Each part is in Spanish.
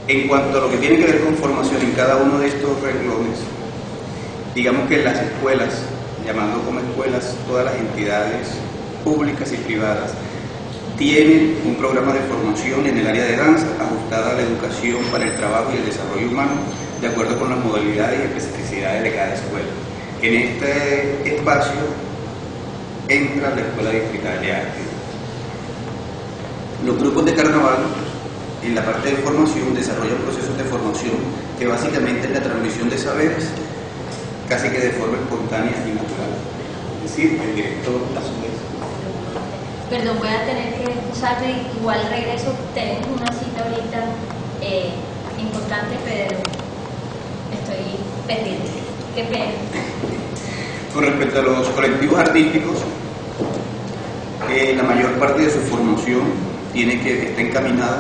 En cuanto a lo que tiene que ver con formación en cada uno de estos renglones, digamos que las escuelas, llamando como escuelas todas las entidades públicas y privadas, tienen un programa de formación en el área de danza ajustada a la educación para el trabajo y el desarrollo humano, de acuerdo con las modalidades y especificidades de cada escuela. En este espacio entra la Escuela Distrital de Arte. Los grupos de carnaval, en la parte de formación, desarrollan procesos de formación que básicamente es la transmisión de saberes, casi que de forma espontánea y natural. Es decir, el director a su vez. Perdón, voy a tener que excusarme, igual regreso, tenemos una cita ahorita importante, pero estoy pendiente. Qué pena. Con respecto a los colectivos artísticos, la mayor parte de su formación está encaminada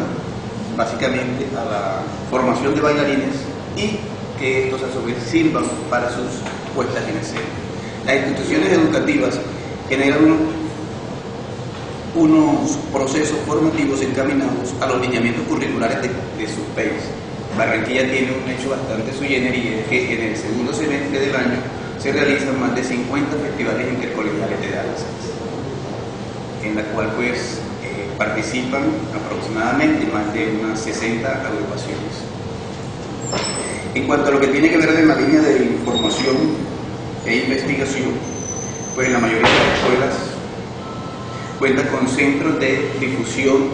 básicamente a la formación de bailarines y que estos a su vez sirvan para sus puestas en escena. Las instituciones educativas generan unos procesos formativos encaminados a los lineamientos curriculares de sus países. Barranquilla tiene un hecho bastante sui generis, y es que en el segundo semestre del año se realizan más de 50 festivales intercolegiales de danza, en la cual pues participan aproximadamente más de unas 60 agrupaciones. En cuanto a lo que tiene que ver en la línea de información e investigación, pues la mayoría de las escuelas cuentan con centros de difusión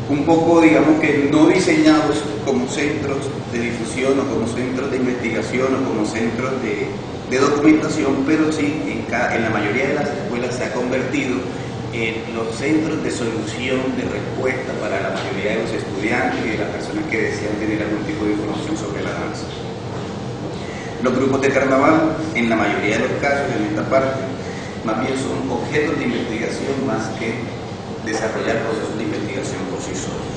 un poco, digamos que no diseñados como centros de difusión o como centros de investigación o como centros de documentación, pero sí en la mayoría de las escuelas se ha convertido en los centros de solución de respuesta para la mayoría de los estudiantes y de las personas que desean tener algún tipo de información sobre la danza. Los grupos de carnaval, en la mayoría de los casos, en esta parte, más bien son objetos de investigación más que desarrollar procesos de investigación por sí solos.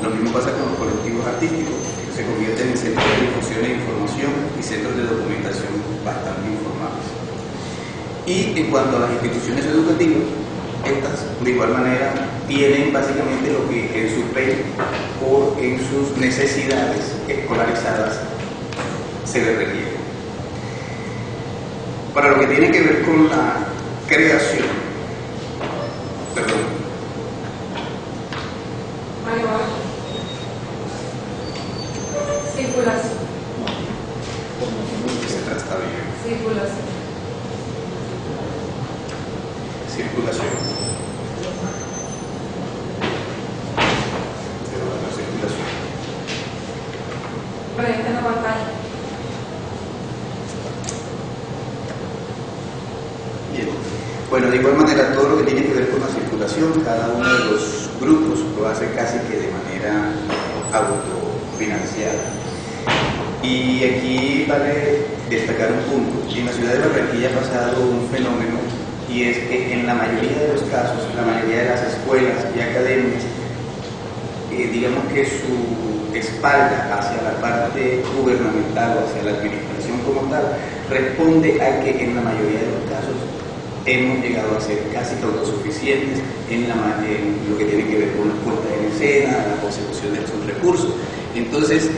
Lo mismo pasa con los colectivos artísticos, que se convierten en centros de difusión e información y centros de documentación bastante informales. Y en cuanto a las instituciones educativas, estas de igual manera tienen básicamente lo que en su país o en sus necesidades escolarizadas se les requiere. Para lo que tiene que ver con la creación, circulación. Está bien. Circulación. Circulación. Proyecto en la pantalla. Bien. Bueno, de igual manera, todo lo que tiene que ver con la circulación, cada uno de los grupos lo hace casi que de manera autofinanciada. Y aquí vale destacar un punto. En la ciudad de Barranquilla ha pasado un fenómeno, y es que en la mayoría de los casos, la mayoría de las escuelas y academias, digamos que su espalda hacia la parte gubernamental o hacia la administración como tal, responde a que en la mayoría de los casos hemos llegado a ser casi autosuficientes en lo que tiene que ver con las puestas en escena, la consecución de esos recursos. Entonces,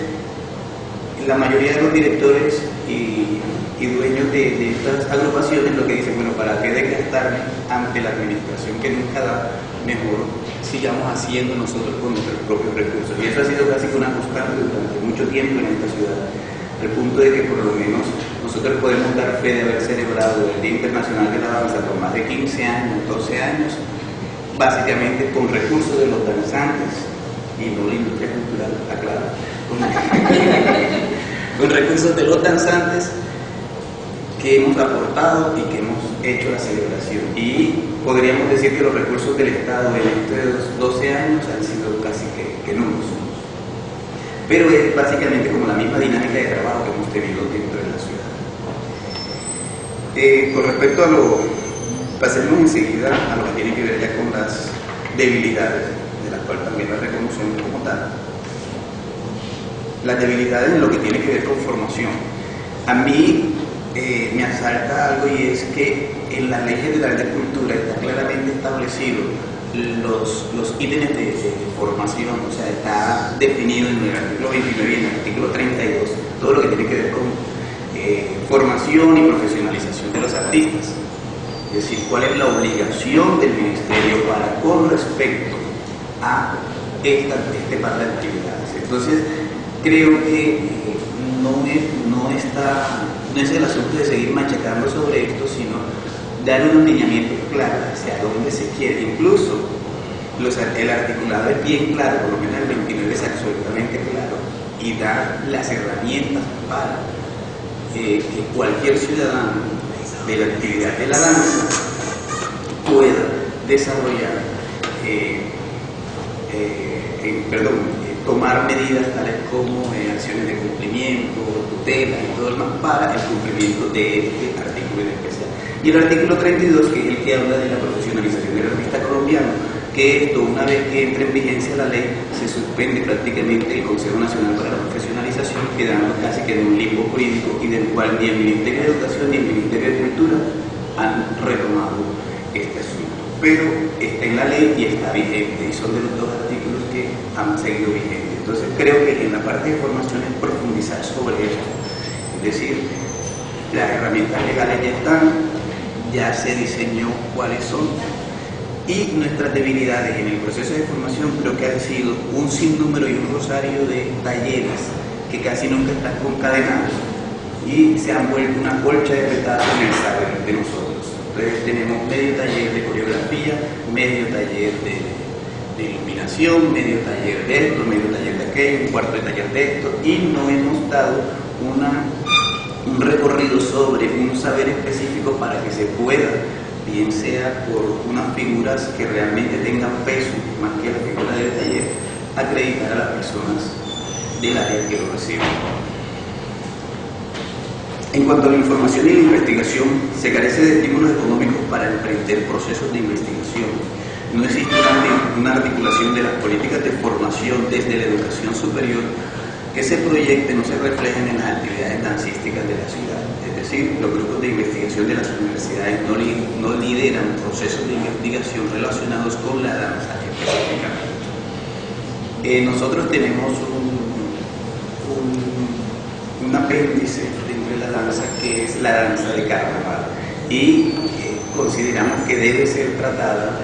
la mayoría de los directores y dueños de estas agrupaciones lo que dicen, bueno, ¿para qué desgastarme ante la administración que nunca da? Mejor sigamos haciendo nosotros con nuestros propios recursos. Y eso ha sido casi una constante durante mucho tiempo en esta ciudad, al punto de que por lo menos nosotros podemos dar fe de haber celebrado el Día Internacional de la Danza por más de 15 años, 12 años, básicamente con recursos de los danzantes y no la industria cultural, aclaro, con recursos de los danzantes que hemos aportado y que hemos hecho la celebración. Y podríamos decir que los recursos del Estado en estos 12 años han sido casi que nulos. Pero es básicamente como la misma dinámica de trabajo que hemos tenido dentro de la ciudad. Con respecto a pasemos enseguida a lo que tiene que ver ya con las debilidades, de las cuales también las reconocemos como tal. Las debilidades en lo que tiene que ver con formación. A mí me asalta algo, y es que en la Ley General de Cultura está claramente establecido los ítems de formación, o sea, está definido en el artículo 29 y en el artículo 32, todo lo que tiene que ver con formación y profesionalización de los artistas. Es decir, cuál es la obligación del Ministerio con respecto a este par de actividades. Entonces, creo que no es el asunto de seguir machacando sobre esto, sino dar un lineamiento claro hacia dónde se quiere. Incluso el articulado es bien claro, por lo menos el 29 es absolutamente claro, y da las herramientas para que cualquier ciudadano de la actividad de la danza pueda desarrollar, tomar medidas tales como acciones de cumplimiento, tutela y todo lo demás para el cumplimiento de este artículo en especial. Y el artículo 32, que es el que habla de la profesionalización del artista colombiano, que esto, una vez que entre en vigencia la ley, se suspende prácticamente el Consejo Nacional para la Profesionalización, quedando casi que en un limbo jurídico, y del cual ni el Ministerio de Educación ni el Ministerio de Cultura han retomado este asunto. Pero está en la ley y está vigente, y son de los dos artículos que han seguido vigentes. Entonces creo que en la parte de formación es profundizar sobre esto, es decir, las herramientas legales ya están, ya se diseñó cuáles son, y nuestras debilidades en el proceso de formación creo que han sido un sinnúmero y un rosario de talleres que casi nunca están concadenados y se han vuelto una colcha de retrato en el saber de nosotros. Entonces tenemos medio taller de coreografía, medio taller de iluminación, medio taller de esto, medio taller de aquello, un cuarto de taller de esto, y no hemos dado un recorrido sobre un saber específico para que se pueda, bien sea por unas figuras que realmente tengan peso, más que la figura del taller, acreditar a las personas del área que lo reciben. En cuanto a la información y la investigación, se carece de estímulos económicos para emprender procesos de investigación. No existe una articulación de las políticas de formación desde la educación superior que se proyecten o se reflejen en las actividades dancísticas de la ciudad. Es decir, los grupos de investigación de las universidades no lideran procesos de investigación relacionados con la danza específicamente. Nosotros tenemos un apéndice dentro de la danza que es la danza de carnaval, y consideramos que debe ser tratada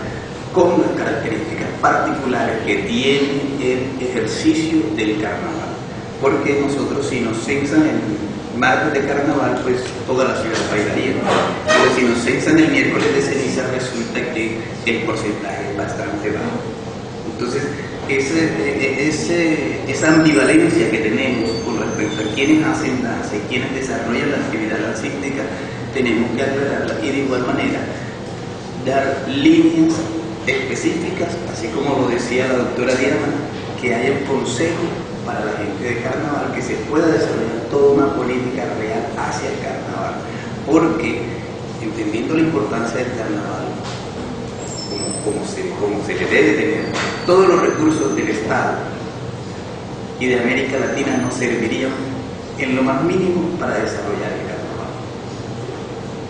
con las características particulares que tiene el ejercicio del carnaval. Porque nosotros, si nos censan el martes de carnaval, pues toda la ciudad bailaría. Pero si nos censan el miércoles de ceniza, resulta que el porcentaje es bastante bajo. Entonces, esa ambivalencia que tenemos con respecto a quienes hacen danza y quienes desarrollan la actividad dancística, tenemos que aclararla, y de igual manera dar líneas específicas, así como lo decía la doctora Diana, que haya un consejo para la gente de carnaval, que se pueda desarrollar toda una política real hacia el carnaval, porque entendiendo la importancia del carnaval como se le debe tener, todos los recursos del Estado y de América Latina nos servirían en lo más mínimo para desarrollar el carnaval,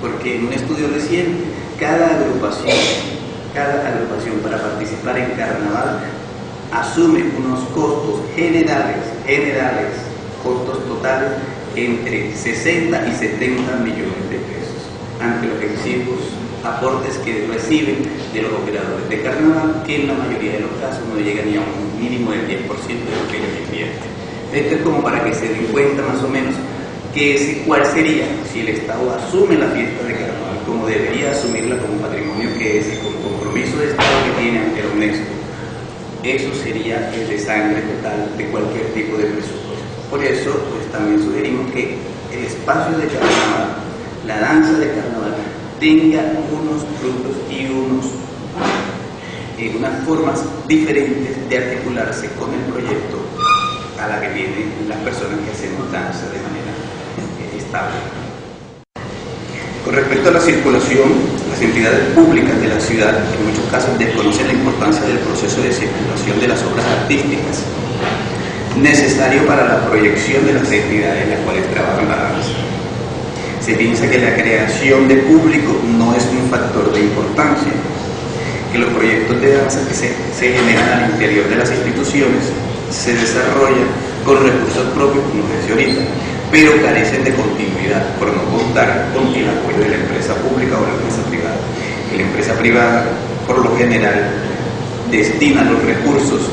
porque en un estudio reciente cada agrupación para participar en carnaval asume unos costos generales, costos totales entre 60 y 70 millones de pesos, ante los exiguos aportes que reciben de los operadores de carnaval, que en la mayoría de los casos no llegan ni a un mínimo del 10% de lo que ellos invierten. Esto es como para que se den cuenta más o menos cuál sería, si el Estado asume la fiesta de carnaval como debería asumirla como patrimonio que es y como compromiso de Estado que tiene ante la UNESCO. Eso sería el desangre total de cualquier tipo de presupuesto. Por eso, pues también sugerimos que el espacio de carnaval, la danza de carnaval, tenga unos frutos y unas formas diferentes de articularse con el proyecto a la que vienen las personas que hacemos danza de manera estable. Con respecto a la circulación, las entidades públicas de la ciudad en muchos casos desconocen la importancia del proceso de circulación de las obras artísticas, necesario para la proyección de las entidades en las cuales trabajan la danza. Se piensa que la creación de público no es un factor de importancia, que los proyectos de danza que se generan al interior de las instituciones se desarrollan con recursos propios, como decía ahorita, pero carecen de continuidad por no contar con el apoyo de la empresa pública o la empresa privada. La empresa privada, por lo general, destina los recursos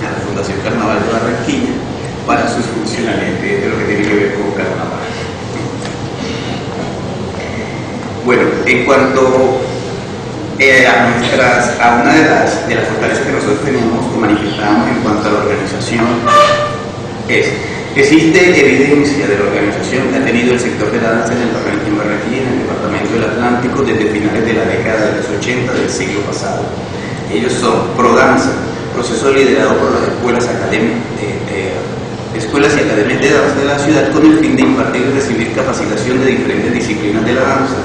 a la Fundación Carnaval de Barranquilla para sus funcionalidades de lo que tiene que ver con carnaval. Bueno, en cuanto a una de las fortalezas que nosotros tenemos o manifestamos en cuanto a la organización existe evidencia de la organización que ha tenido el sector de la danza en Barranquilla, en el departamento del Atlántico, desde finales de la década de los 80 del siglo pasado. Ellos son ProDanza, proceso liderado por las escuelas y academias de danza de la ciudad con el fin de impartir y recibir capacitación de diferentes disciplinas de la danza.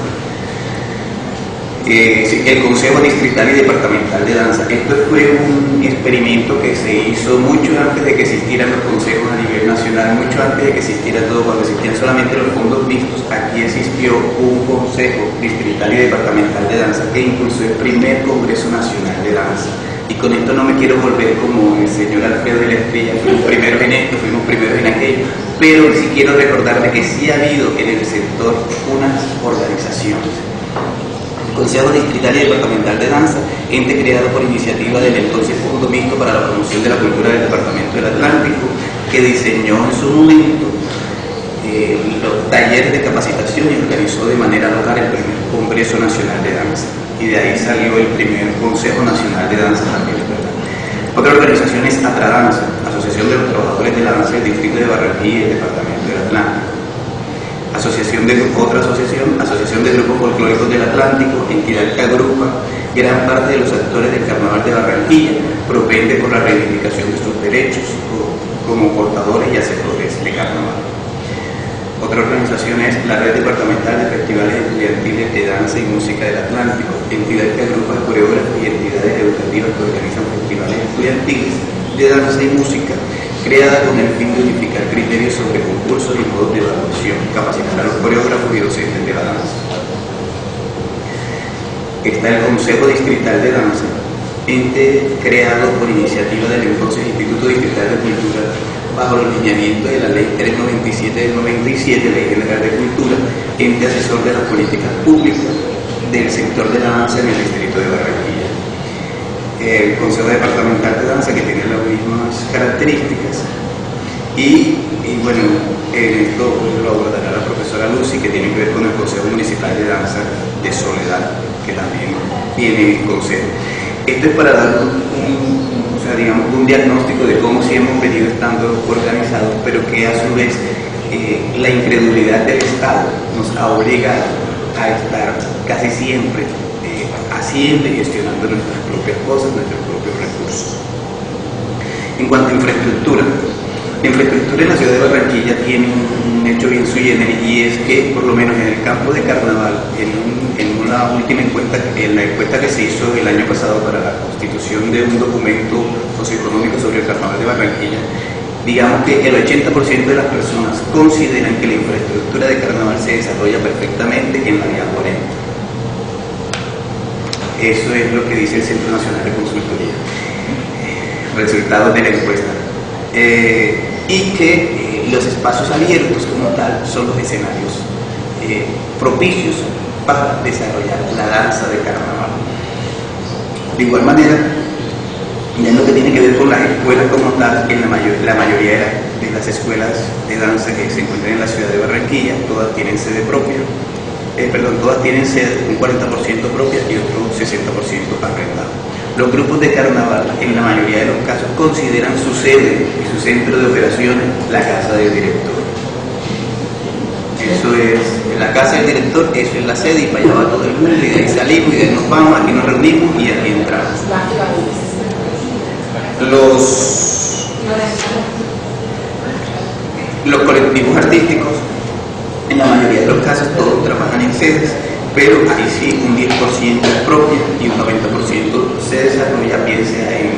El Consejo Distrital y Departamental de Danza. Esto fue un experimento que se hizo mucho antes de que existieran los consejos a nivel nacional, mucho antes de que existiera todo, cuando existían solamente los fondos mixtos. Aquí existió un Consejo Distrital y Departamental de Danza que impulsó el primer Congreso Nacional de Danza. Y con esto no me quiero volver como el señor Alfredo de la Estrella, fuimos primeros en esto, fuimos primeros en aquello, pero sí quiero recordarle que sí ha habido en el sector unas organizaciones. Consejo Distrital y Departamental de Danza, ente creado por iniciativa del entonces Fondo Mixto para la Promoción de la Cultura del Departamento del Atlántico, que diseñó en su momento los talleres de capacitación y organizó de manera local el primer Congreso Nacional de Danza. Y de ahí salió el primer Consejo Nacional de Danza también, ¿verdad? Otra organización es Atradanza, Asociación de los Trabajadores de la Danza del Distrito de Barranquilla y el Departamento del Atlántico. Asociación de Grupos Folclóricos del Atlántico, entidad que agrupa gran parte de los actores del Carnaval de Barranquilla, propende por la reivindicación de sus derechos como portadores y hacedores de carnaval. Otra organización es la Red Departamental de Festivales Estudiantiles de Danza y Música del Atlántico, entidad que agrupa coreógrafos y entidades educativas que organizan festivales estudiantiles de danza y música, creada con el fin de unificar criterios sobre concursos y modos de evaluación, capacitar a los coreógrafos y docentes de la danza. Está el Consejo Distrital de Danza, ente creado por iniciativa del entonces Instituto Distrital de Cultura, bajo el lineamiento de la Ley 397 del 97, Ley General de Cultura, ente asesor de las políticas públicas del sector de la danza en el distrito de Barranquilla. El Consejo Departamental de Danza, que tiene las mismas características, y bueno, esto lo abordará la profesora Lucy, que tiene que ver con el Consejo Municipal de Danza de Soledad, que también tiene consejo. Esto es para dar un diagnóstico de cómo sí hemos venido estando organizados, pero que a su vez la incredulidad del Estado nos ha obligado a estar casi siempre haciendo y gestionando nuestras propias cosas, nuestros propios recursos. En cuanto a infraestructura en la ciudad de Barranquilla tiene un hecho bien sui generis, y es que por lo menos en el campo de carnaval, en una última encuesta, en la encuesta que se hizo el año pasado para la constitución de un documento socioeconómico sobre el carnaval de Barranquilla, digamos que el 80% de las personas consideran que la infraestructura de carnaval se desarrolla perfectamente en la vía 40. Eso es lo que dice el Centro Nacional de Consultoría, resultados de la encuesta. Y que los espacios abiertos como tal son los escenarios propicios para desarrollar la danza de carnaval. De igual manera, en lo que tiene que ver con las escuelas como tal, en la mayoría de las escuelas de danza que se encuentran en la ciudad de Barranquilla, todas tienen sede propia. Todas tienen sede, un 40% propia y otro 60% arrendado. Los grupos de carnaval, en la mayoría de los casos, consideran su sede y su centro de operaciones la casa del director. Eso es, la casa del director, eso es la sede, y para allá va todo el mundo, y de ahí salimos, y de ahí nos vamos, aquí nos reunimos y aquí entramos. Los colectivos artísticos, en la mayoría de los casos, todos trabajan en sedes, pero ahí sí un 10% es propia y un 90% se desarrolla, bien sea en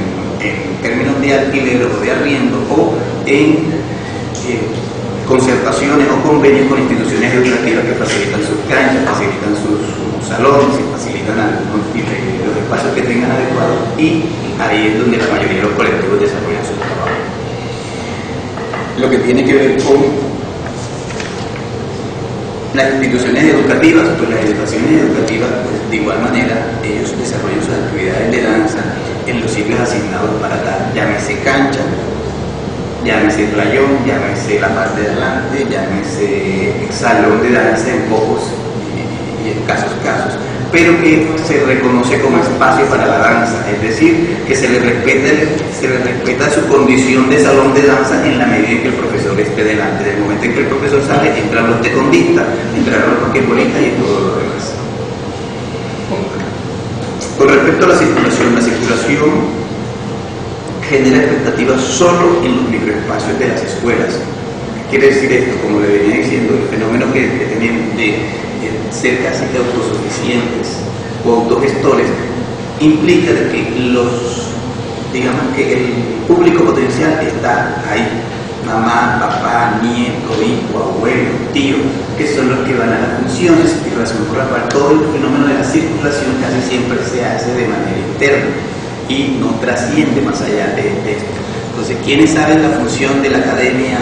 términos de alquiler o de arriendo, o en concertaciones o convenios con instituciones educativas que facilitan sus canchas, facilitan sus salones y facilitan los espacios que tengan adecuados, y ahí es donde la mayoría de los colectivos desarrollan su trabajo. Lo que tiene que ver con las instituciones educativas, pues las instituciones educativas, pues, de igual manera, ellos desarrollan sus actividades de danza en los ciclos asignados para tal, llámese cancha, llámese rayón, llámese la parte de adelante, llámese salón de danza en pocos y escasos casos, pero que se reconoce como espacio para la danza, es decir, que se le respeta su condición de salón de danza en la medida en que el profesor esté delante. Del momento en que el profesor sale, entran los tecondistas, entran los basquetbolistas y todo lo demás. Con respecto a la circulación genera expectativas solo en los microespacios de las escuelas. ¿Qué quiere decir esto? Como le venía diciendo, el fenómeno que tenemos de ser casi que autosuficientes o autogestores implica de que digamos que el público potencial está ahí: mamá, papá, nieto, hijo, abuelo, tío, que son los que van a las funciones, y razón por la cual todo el fenómeno de la circulación casi siempre se hace de manera interna y no trasciende más allá de esto. Entonces, ¿quiénes saben la función de la academia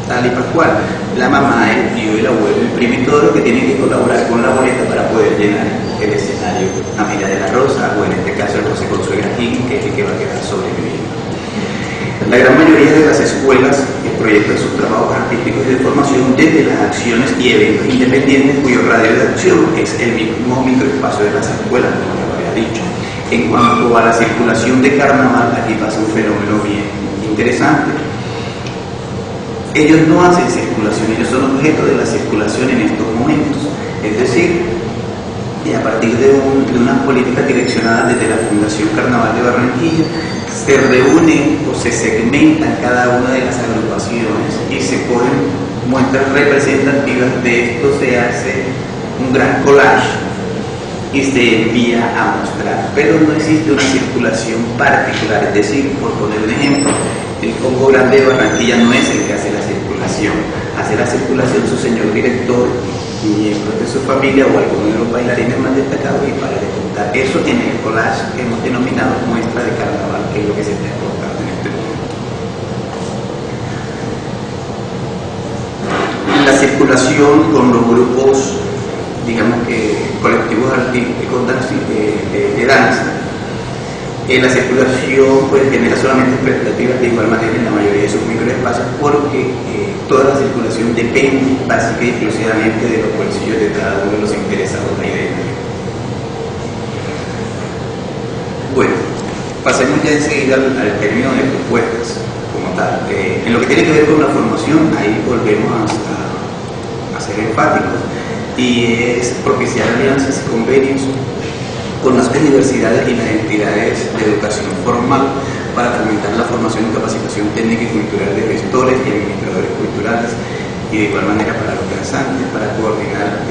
tal y pascual? La mamá, el tío, el abuelo, el primo y todo lo que tienen que colaborar con la boleta para poder llenar el escenario. Amiga de la Rosa, o en este caso el José Consuegra King, que es el que va a quedar sobreviviendo. La gran mayoría de las escuelas proyectan sus trabajos artísticos y de formación desde las acciones y eventos independientes, cuyo radio de acción es el mismo microespacio de las escuelas, como ya lo había dicho. En cuanto a la circulación de carnaval, aquí pasa un fenómeno bien interesante. Ellos no hacen circulación, ellos son objeto de la circulación en estos momentos. Es decir, a partir de unas políticas direccionadas desde la Fundación Carnaval de Barranquilla, se reúnen o se segmentan cada una de las agrupaciones y se cogen muestras representativas de esto, se hace un gran collage y se envía a mostrar, pero no existe una circulación particular. Es decir, por poner un ejemplo, el Congo Grande de Barranquilla no es el que hace la circulación, hace la circulación su señor director, miembros de su familia o alguno de los bailarines más destacados, y para de contar eso en el collage que hemos denominado muestra de carnaval, que es lo que se está exportando en este momento. La circulación con los grupos, digamos que colectivos artísticos de danza, la circulación pues genera solamente expectativas de igual manera en la mayoría de sus microespacios, porque toda la circulación depende básica y exclusivamente de los bolsillos de cada uno de los interesados ahí dentro. Bueno, pasemos ya enseguida al término de propuestas como tal. En lo que tiene que ver con la formación, ahí volvemos a ser enfáticos, y es propiciar alianzas y convenios con las universidades y las entidades de educación formal para fomentar la formación y capacitación técnica y cultural de gestores y administradores culturales, y de igual manera para los danzantes, para coordinar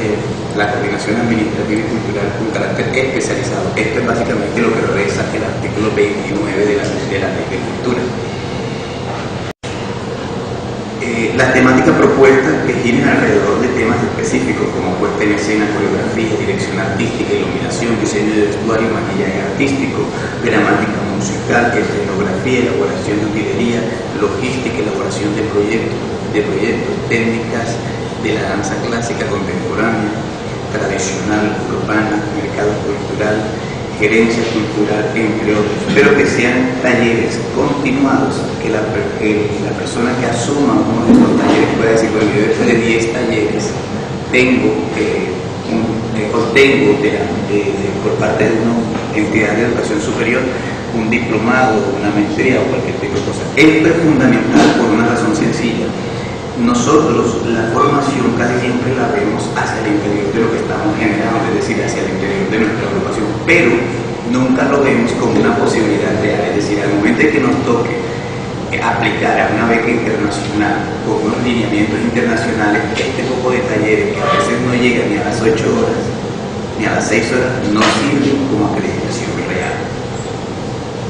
la coordinación administrativa y cultural con carácter especializado. Esto es básicamente lo que reza el artículo 29 de la Ley de Cultura. Las temáticas propuestas que giren alrededor de temas específicos como puesta en escena, coreografía, dirección artística, iluminación, diseño de vestuario, maquillaje artístico, gramática musical, escenografía, elaboración de utilería, logística, elaboración de proyectos, técnicas de la danza clásica contemporánea, tradicional, urbana, mercado cultural, gerencia cultural, entre otros, pero que sean talleres continuados, que la persona que asuma uno de estos talleres pueda decir: bueno, yo después de 10 talleres obtengo por parte de una entidad de educación superior un diplomado, una maestría o cualquier tipo de cosa. Esto es fundamental por una razón sencilla. Nosotros la formación casi siempre la vemos hacia el interior de lo que estamos generando, es decir, hacia el interior de nuestra agrupación, pero nunca lo vemos como una posibilidad real. Es decir, al momento de que nos toque aplicar a una beca internacional con unos lineamientos internacionales, este tipo de talleres que a veces no llegan ni a las 8 horas ni a las 6 horas no sirven como acreditación real.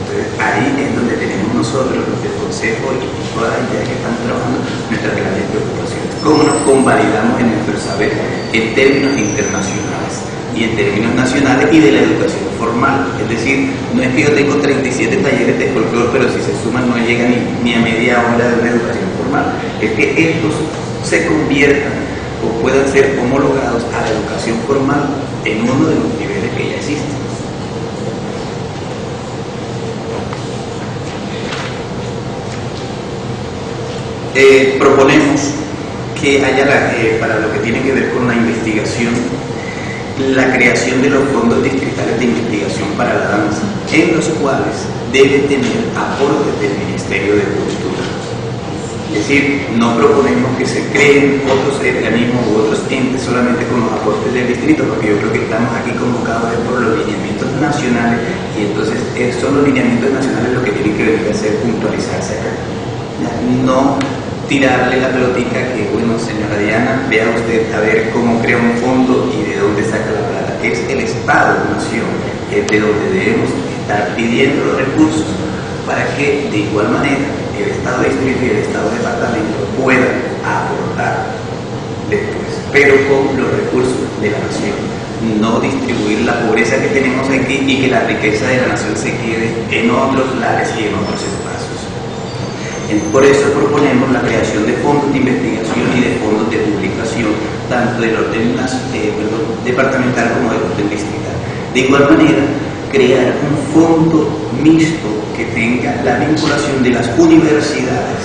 Entonces ahí es donde tenemos nosotros, los del Consejo y todas las entidades que están trabajando, nuestras grandes preocupaciones. cómo nos convalidamos en nuestro saber en términos internacionales y en términos nacionales y de la educación formal. Es decir, no es que yo tengo 37 talleres de folclore, pero si se suman no llega ni a media hora de una educación formal. Es que estos se conviertan o puedan ser homologados a la educación formal en uno de los niveles que ya existen. Proponemos que haya, para lo que tiene que ver con la investigación, la creación de los fondos distritales de investigación para la danza, en los cuales debe tener aportes del Ministerio de Cultura. Es decir, no proponemos que se creen otros organismos u otros entes solamente con los aportes del distrito, porque yo creo que estamos aquí convocados por los lineamientos nacionales, y entonces son los lineamientos nacionales los que tienen que venir a hacer puntualizarse acá. No tirarle la pelotica que, bueno, señora Diana, vea usted a ver cómo crea un fondo y de dónde saca la plata. Es el Estado-Nación, es de donde debemos estar pidiendo los recursos para que, de igual manera, el Estado-Distrito y el Estado-Departamento puedan aportar después, pero con los recursos de la Nación. No distribuir la pobreza que tenemos aquí y que la riqueza de la Nación se quede en otros lares y en otros espacios. Por eso proponemos la creación de fondos de investigación y de fondos de publicación, tanto del orden departamental como del orden distrital. De igual manera, crear un fondo mixto que tenga la vinculación de las universidades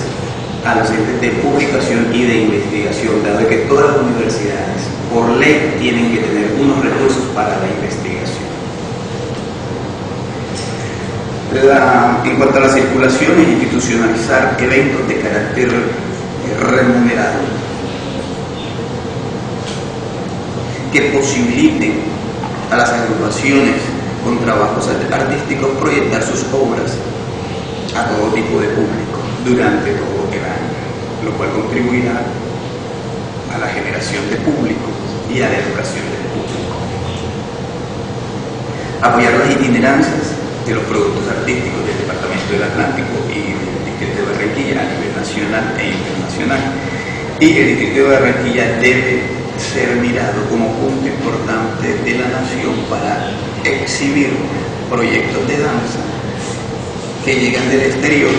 a los entes de publicación y de investigación, dado que todas las universidades, por ley, tienen que tener unos recursos para la investigación. En cuanto a la circulación e institucionalizar eventos de carácter remunerado que posibiliten a las agrupaciones con trabajos artísticos proyectar sus obras a todo tipo de público durante todo el año, lo cual contribuirá a la generación de público y a la educación del público. Apoyar las itinerancias de los productos artísticos del Departamento del Atlántico y del Distrito de Barranquilla a nivel nacional e internacional. Y el Distrito de Barranquilla debe ser mirado como punto importante de la nación para exhibir proyectos de danza que llegan del exterior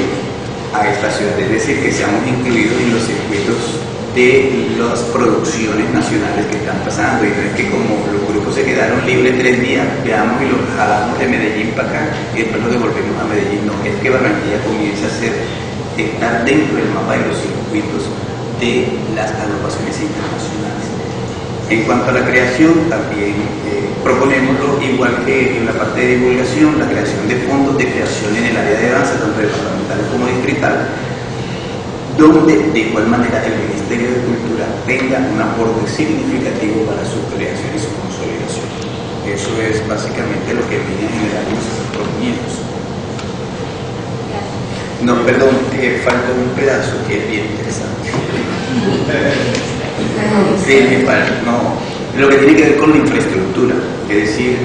a esta ciudad, es decir, que seamos incluidos en los circuitos de las producciones nacionales que están pasando, y no es que como los grupos se quedaron libres 3 días, veamos y los jalamos de Medellín para acá y después los devolvemos a Medellín. No, es que Barranquilla comience a estar dentro del mapa de los circuitos de las agrupaciones internacionales. En cuanto a la creación, también proponemos, igual que en la parte de divulgación, la creación de fondos de creación en el área de danza, tanto departamental como distrital, donde de igual manera el Ministerio de Cultura tenga un aporte significativo para su creación y su consolidación. Eso es básicamente lo que en línea general nos proponemos. No, perdón, falta un pedazo que es bien interesante. Sí, no, lo que tiene que ver con la infraestructura, es decir,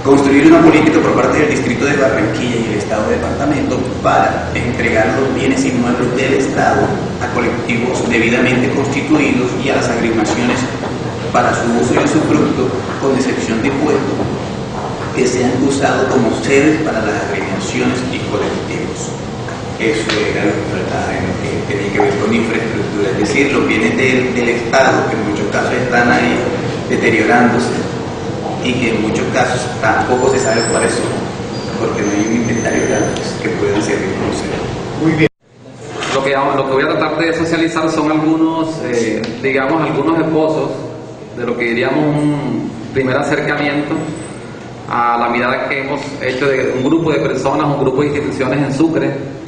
construir una política por parte del Distrito de Barranquilla y el Estado-Departamento para entregar los bienes inmuebles del Estado a colectivos debidamente constituidos y a las agrupaciones para su uso y usufructo, con excepción de puestos que sean usados como sedes para las agremiaciones y colectivos. Eso era lo que trataba en lo que tenía que ver con infraestructura, es decir, los bienes del Estado, que en muchos casos están ahí deteriorándose, y que en muchos casos tampoco se sabe cuáles son, porque no hay un inventario de datos que puedan servir como sedes. Muy bien. Lo que voy a tratar de socializar son algunos, digamos, algunos esbozos de lo que diríamos un primer acercamiento a la mirada que hemos hecho de un grupo de personas, un grupo de instituciones en Sucre,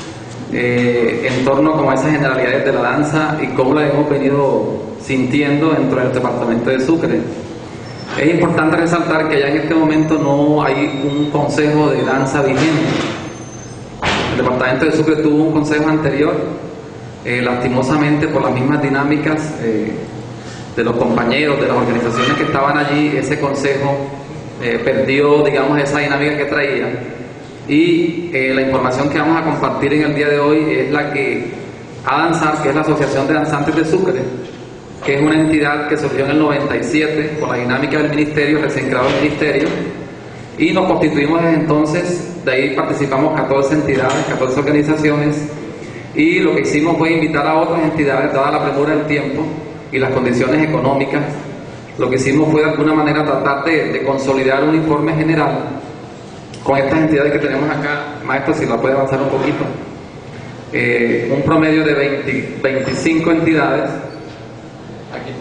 en torno como a esas generalidades de la danza y cómo la hemos venido sintiendo dentro del departamento de Sucre. Es importante resaltar que ya en este momento no hay un consejo de danza vigente. El departamento de Sucre tuvo un consejo anterior, lastimosamente por las mismas dinámicas de los compañeros, de las organizaciones que estaban allí, ese consejo perdió, digamos, esa dinámica que traía, y la información que vamos a compartir en el día de hoy es la que ADANZAR, que es la Asociación de Danzantes de Sucre, que es una entidad que surgió en el 97 por la dinámica del ministerio, recién creado el ministerio, y nos constituimos desde entonces. De ahí participamos 14 entidades, 14 organizaciones, y lo que hicimos fue invitar a otras entidades, dada la premura del tiempo y las condiciones económicas. Lo que hicimos fue de alguna manera tratar de consolidar un informe general con estas entidades que tenemos acá. Maestro, si la puede avanzar un poquito. Un promedio de 25 entidades,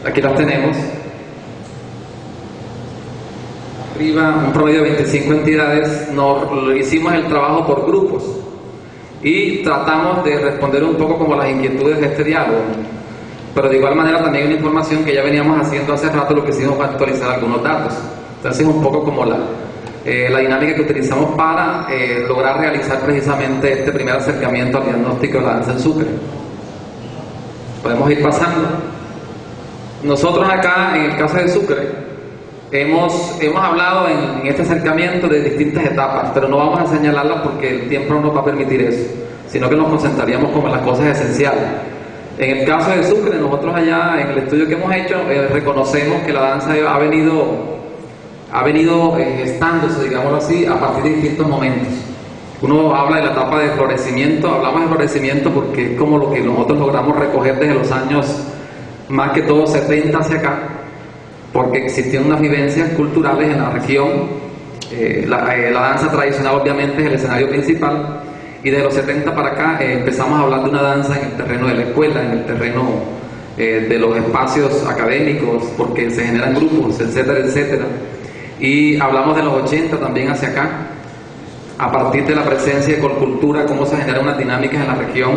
aquí las tenemos, arriba, un promedio de 25 entidades. Hicimos el trabajo por grupos y tratamos de responder un poco como las inquietudes de este diálogo, pero de igual manera también una información que ya veníamos haciendo hace rato. Lo que hicimos fue actualizar algunos datos. Entonces un poco como la dinámica que utilizamos para lograr realizar precisamente este primer acercamiento al diagnóstico de la danza en Sucre. Podemos ir pasando. Nosotros acá, en el caso de Sucre, hemos hablado en este acercamiento de distintas etapas, pero no vamos a señalarlas porque el tiempo no nos va a permitir eso, sino que nos concentraríamos como en las cosas esenciales. En el caso de Sucre, nosotros allá en el estudio que hemos hecho, reconocemos que la danza ha venido gestándose, digámoslo así, a partir de distintos momentos. Uno habla de la etapa de florecimiento. Hablamos de florecimiento porque es como lo que nosotros logramos recoger desde los años, más que todo 70 hacia acá, porque existían unas vivencias culturales en la región. La danza tradicional obviamente es el escenario principal, y de los 70 para acá empezamos a hablar de una danza en el terreno de la escuela, en el terreno de los espacios académicos, porque se generan grupos, etcétera, etcétera. Y hablamos de los 80 también hacia acá, a partir de la presencia de Colcultura, cómo se generan unas dinámicas en la región.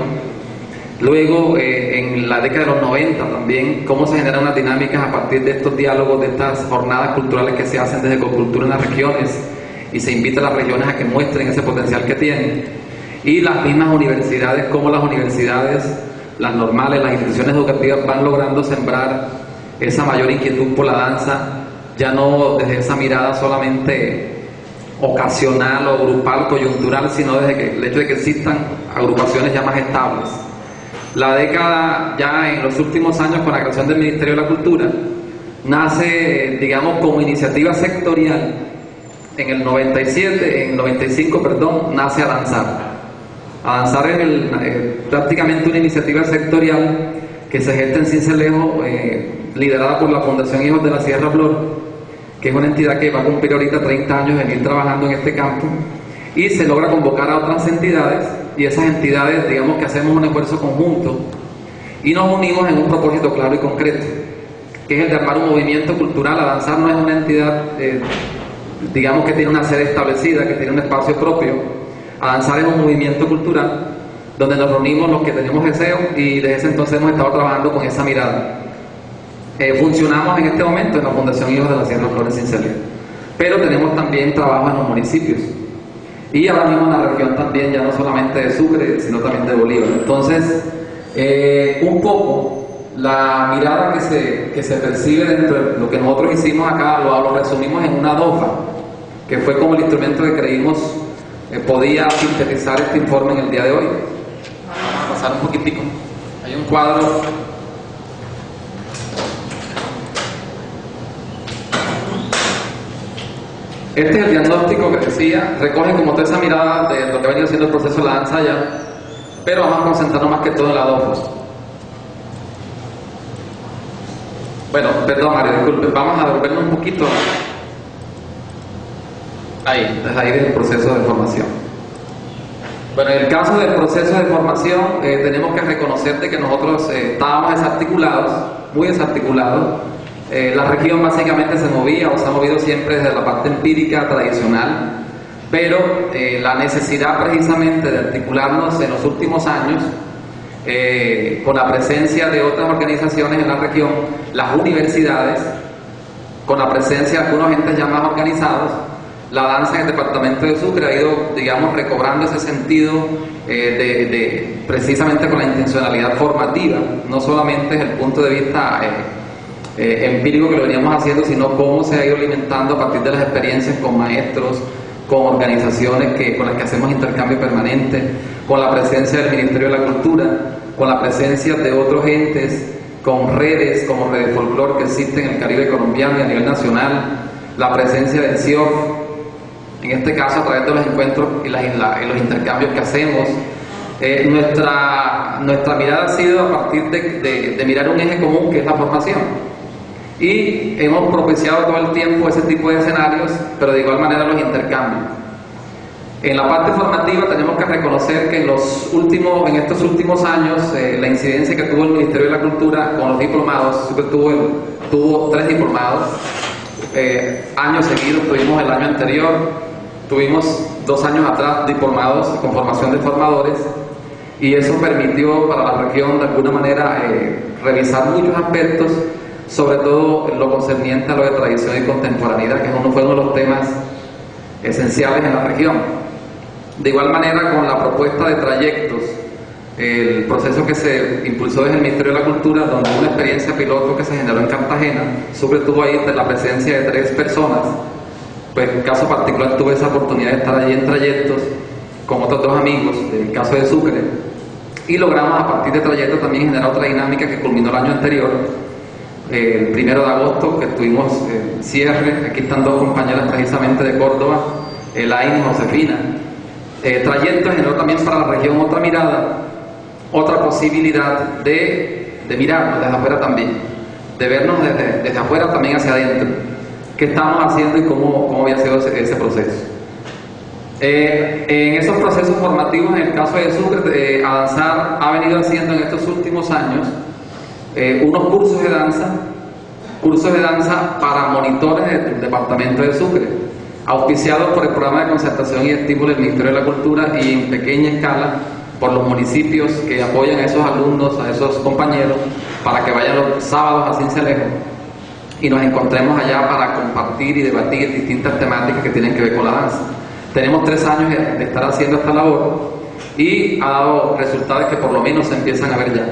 Luego, en la década de los 90 también, cómo se generan unas dinámicas a partir de estos diálogos, de estas jornadas culturales que se hacen desde Colcultura en las regiones, y se invita a las regiones a que muestren ese potencial que tienen. Y las mismas universidades, cómo las universidades, las normales, las instituciones educativas van logrando sembrar esa mayor inquietud por la danza, ya no desde esa mirada solamente ocasional o grupal, coyuntural, sino desde el hecho de que existan agrupaciones ya más estables. La década, ya en los últimos años, con la creación del Ministerio de la Cultura, nace, digamos, como iniciativa sectorial. En el 95, nace ADANZAR. ADANZAR es prácticamente una iniciativa sectorial que se gesta en Sincelejo, liderada por la Fundación Hijos de la Sierra Flor, que es una entidad que va a cumplir ahorita 30 años de venir trabajando en este campo, y se logra convocar a otras entidades, y esas entidades, digamos que hacemos un esfuerzo conjunto y nos unimos en un propósito claro y concreto, que es el de armar un movimiento cultural. ADANZAR no es una entidad, digamos que tiene una sede establecida, que tiene un espacio propio. ADANZAR es un movimiento cultural donde nos reunimos los que tenemos deseo, y desde ese entonces hemos estado trabajando con esa mirada. Funcionamos en este momento en la Fundación Hijos de la Sierra Flor en Sincelejo, pero tenemos también trabajo en los municipios, y ahora mismo en la región también, ya no solamente de Sucre, sino también de Bolívar. Entonces, un poco la mirada que se percibe dentro de lo que nosotros hicimos acá, lo resumimos en una DOFA, que fue como el instrumento que creímos podía sintetizar este informe en el día de hoy. Vamos a pasar un poquitico. Hay un cuadro. Este es el diagnóstico que decía, recoge como toda esa mirada de lo que ha venido siendo el proceso de la danza ya, pero vamos a concentrarnos más que todo en la DOFA. Bueno, perdón Mario, disculpe, vamos a devolvernos un poquito. Desde ahí del proceso de formación. Bueno, en el caso del proceso de formación, tenemos que reconocer de que nosotros estábamos desarticulados, muy desarticulados. La región básicamente se movía o se ha movido siempre desde la parte empírica tradicional, pero la necesidad precisamente de articularnos en los últimos años, con la presencia de otras organizaciones en la región, las universidades, con la presencia de algunos entes ya más organizados. La danza en el departamento de Sucre ha ido, digamos, recobrando ese sentido precisamente con la intencionalidad formativa, no solamente desde el punto de vista empírico que lo veníamos haciendo, sino cómo se ha ido alimentando a partir de las experiencias con maestros, con organizaciones con las que hacemos intercambio permanente, con la presencia del Ministerio de la Cultura, con la presencia de otros entes, con redes como Redes Folklore que existen en el Caribe colombiano y a nivel nacional, la presencia del CIOF, en este caso a través de los encuentros y los intercambios que hacemos. Nuestra mirada ha sido a partir de mirar un eje común que es la formación, y hemos propiciado todo el tiempo ese tipo de escenarios, pero de igual manera los intercambios. En la parte formativa tenemos que reconocer que en estos últimos años la incidencia que tuvo el Ministerio de la Cultura con los diplomados, tuvo 3 diplomados, años seguidos, tuvimos el año anterior, tuvimos 2 años atrás diplomados con formación de formadores, y eso permitió para la región de alguna manera revisar muchos aspectos, sobre todo en lo concerniente a lo de tradición y contemporaneidad, que fue uno de los temas esenciales en la región. De igual manera, con la propuesta de trayectos, el proceso que se impulsó desde el Ministerio de la Cultura, donde una experiencia piloto que se generó en Cartagena, Sucre tuvo ahí la presencia de 3 personas, pues en caso particular tuve esa oportunidad de estar allí en trayectos con otros 2 amigos, del caso de Sucre, y logramos a partir de trayectos también generar otra dinámica que culminó el año anterior, el 1 de agosto, que tuvimos cierre. Aquí están 2 compañeras precisamente de Córdoba, Elaine y Josefina. Trayectos generó también para la región otra mirada, otra posibilidad de mirarnos desde afuera también, de vernos desde afuera también hacia adentro, qué estamos haciendo y cómo había sido ese proceso. En esos procesos formativos, en el caso de Sucre, Adanzar ha venido haciendo en estos últimos años unos cursos de danza para monitores del departamento de Sucre, auspiciados por el programa de concertación y estímulo del Ministerio de la Cultura, y en pequeña escala por los municipios que apoyan a esos alumnos, a esos compañeros, para que vayan los sábados a Cincelejo y nos encontremos allá para compartir y debatir distintas temáticas que tienen que ver con la danza. Tenemos 3 años de estar haciendo esta labor y ha dado resultados que por lo menos se empiezan a ver ya.